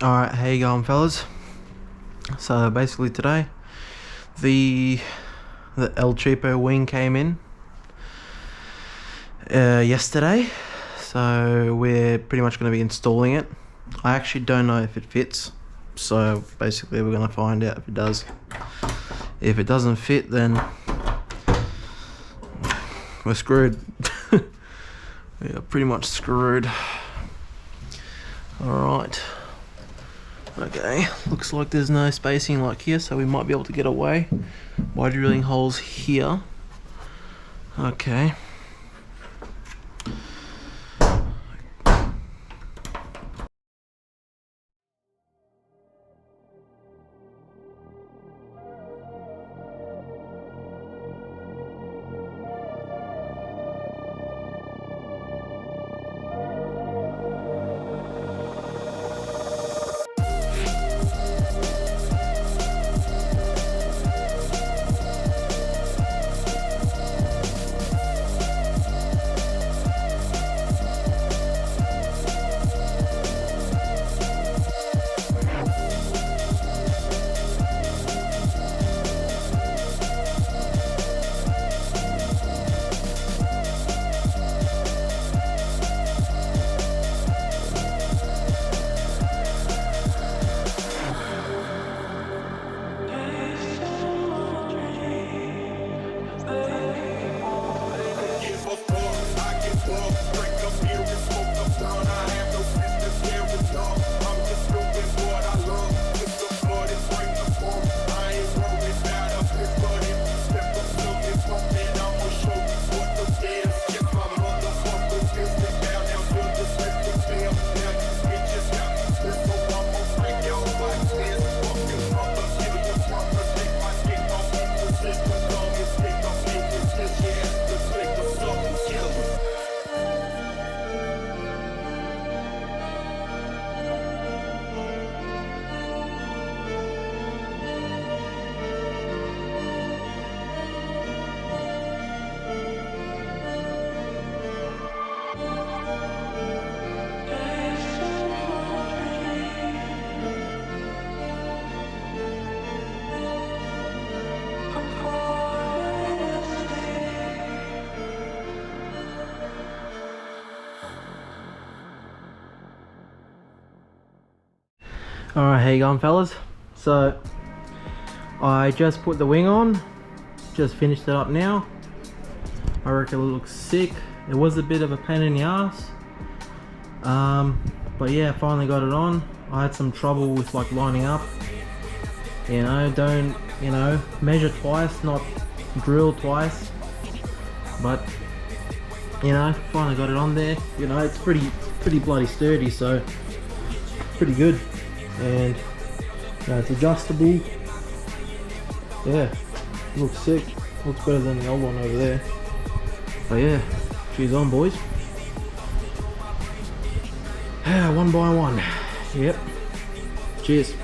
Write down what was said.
Alright, how you going, fellas? So basically today the El Cheapo wing came in yesterday, so we're pretty much going to be installing it. I actually don't know if it fits, so basically we're going to find out if it does. If it doesn't fit, then we're screwed. We are pretty much screwed. Alright. Okay, looks like there's no spacing like here, so we might be able to get away by drilling holes here. Okay. Alright, how you going, fellas? So I just put the wing on, just finished it up now. I reckon it looks sick. It was a bit of a pain in the ass, but yeah, finally got it on. I had some trouble with like lining up, you know. Don't, you know, measure twice, not drill twice. But you know, finally got it on there. You know, it's pretty bloody sturdy, so pretty good. And you know, it's adjustable. Yeah, looks sick. Looks better than the old one over there. But yeah, cheers on, boys. One by one. Yep. Cheers.